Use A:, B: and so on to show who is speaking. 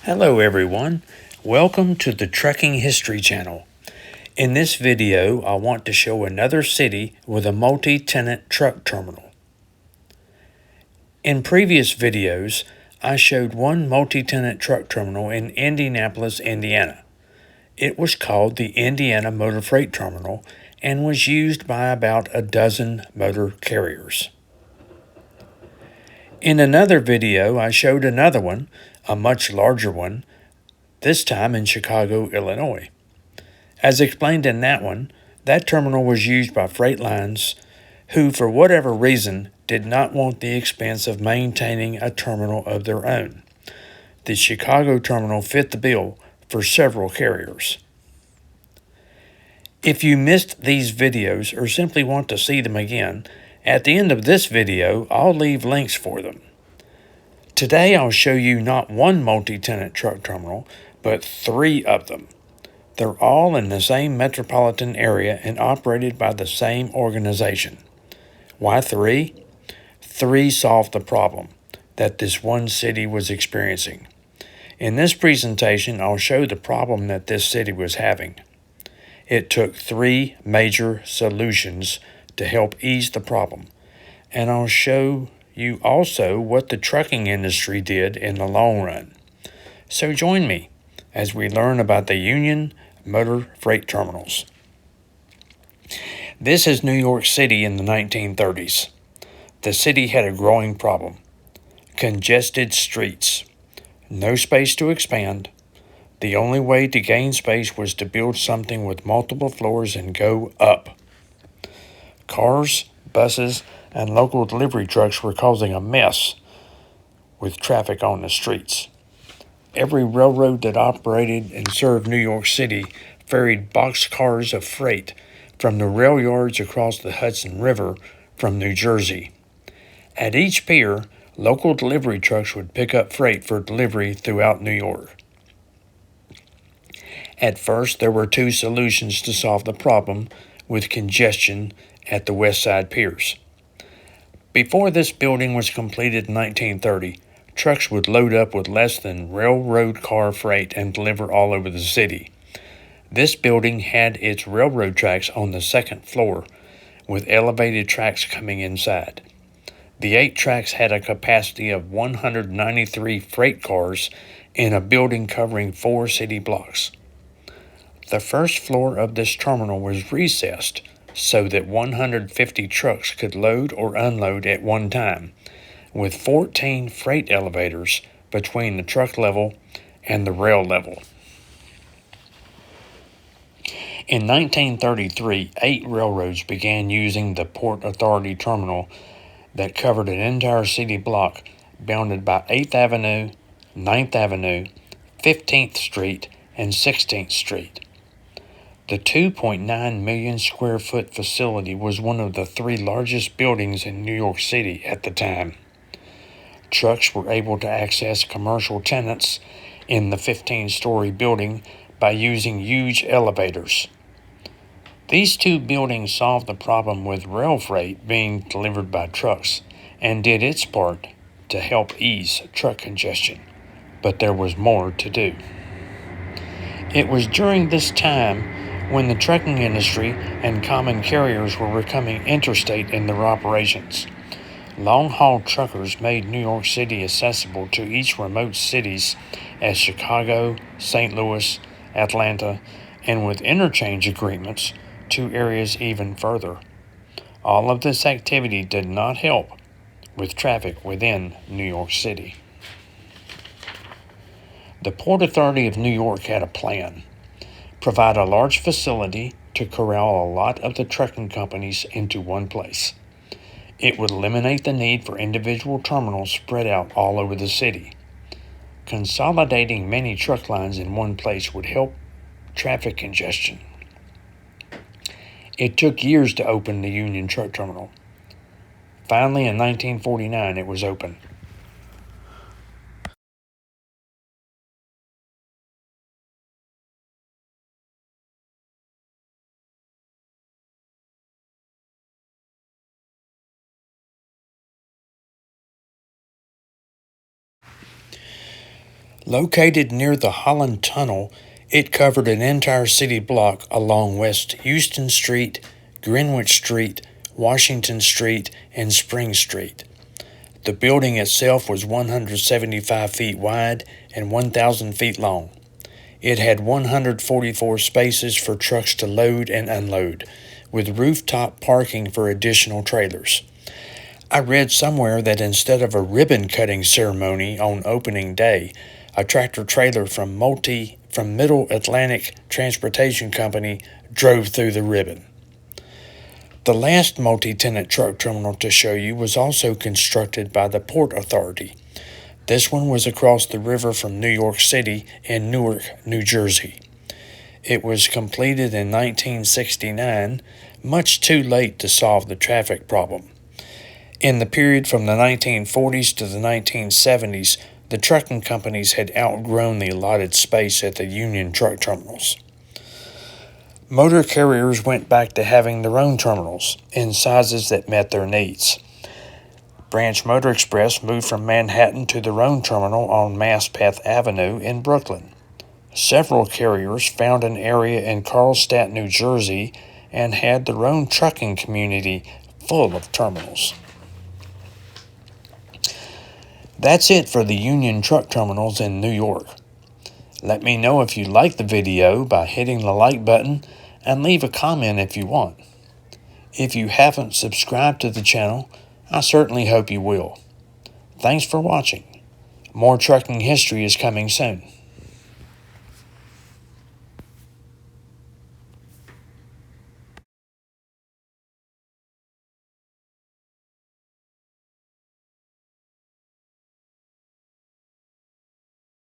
A: Hello everyone, welcome to the Trucking History Channel. In this video, I want to show another city with a multi-tenant truck terminal. In previous videos, I showed one multi-tenant truck terminal in Indianapolis, Indiana. It was called the Indiana Motor Freight Terminal and was used by about a dozen motor carriers. In another video, I showed another one, a much larger one, this time in Chicago, Illinois. As explained in that one, that terminal was used by freight lines who, for whatever reason, did not want the expense of maintaining a terminal of their own. The Chicago terminal fit the bill for several carriers. If you missed these videos or simply want to see them again, at the end of this video, I'll leave links for them. Today I'll show you not one multi-tenant truck terminal, but 3 of them. They're all in the same metropolitan area and operated by the same organization. Why 3? 3 solved the problem that this one city was experiencing. In this presentation, I'll show the problem that this city was having. It took 3 major solutions to help ease the problem, and I'll show you also what the trucking industry did in the long run. So join me as we learn about the Union Motor Freight Terminals. This is New York City in the 1930s. The city had a growing problem: congested streets, no space to expand. The only way to gain space was to build something with multiple floors and go up. Cars, buses, and local delivery trucks were causing a mess with traffic on the streets. Every railroad that operated and served New York City ferried boxcars of freight from the rail yards across the Hudson River from New Jersey. At each pier, local delivery trucks would pick up freight for delivery throughout New York. At first, there were 2 solutions to solve the problem with congestion at the West Side piers. Before this building was completed in 1930, trucks would load up with less than railroad car freight and deliver all over the city. This building had its railroad tracks on the 2nd floor, with elevated tracks coming inside. The 8 tracks had a capacity of 193 freight cars in a building covering 4 city blocks. The first floor of this terminal was recessed so that 150 trucks could load or unload at one time, with 14 freight elevators between the truck level and the rail level. In 1933, 8 railroads began using the Port Authority Terminal that covered an entire city block bounded by 8th Avenue, 9th Avenue, 15th Street, and 16th Street. The 2.9 million square foot facility was one of the 3 largest buildings in New York City at the time. Trucks were able to access commercial tenants in the 15-story building by using huge elevators. These 2 buildings solved the problem with rail freight being delivered by trucks and did its part to help ease truck congestion, but there was more to do. It was during this time when the trucking industry and common carriers were becoming interstate in their operations. Long-haul truckers made New York City accessible to each remote cities as Chicago, St. Louis, Atlanta, and with interchange agreements to areas even further. All of this activity did not help with traffic within New York City. The Port Authority of New York had a plan: provide a large facility to corral a lot of the trucking companies into one place. It would eliminate the need for individual terminals spread out all over the city. Consolidating many truck lines in one place would help traffic congestion. It took years to open the Union Truck Terminal. Finally, in 1949, it was open. Located near the Holland Tunnel, it covered an entire city block along West Houston Street, Greenwich Street, Washington Street, and Spring Street. The building itself was 175 feet wide and 1,000 feet long. It had 144 spaces for trucks to load and unload, with rooftop parking for additional trailers. I read somewhere that instead of a ribbon-cutting ceremony on opening day, a tractor-trailer from Middle Atlantic Transportation Company drove through the ribbon. The last multi-tenant truck terminal to show you was also constructed by the Port Authority. This one was across the river from New York City in Newark, New Jersey. It was completed in 1969, much too late to solve the traffic problem. In the period from the 1940s to the 1970s, the trucking companies had outgrown the allotted space at the Union truck terminals. Motor carriers went back to having their own terminals in sizes that met their needs. Branch Motor Express moved from Manhattan to their own terminal on Maspeth Avenue in Brooklyn. Several carriers found an area in Carlstadt, New Jersey, and had their own trucking community full of terminals. That's it for the Union truck terminals in New York. Let me know if you like the video by hitting the like button and leave a comment if you want. If you haven't subscribed to the channel, I certainly hope you will. Thanks for watching. More trucking history is coming soon.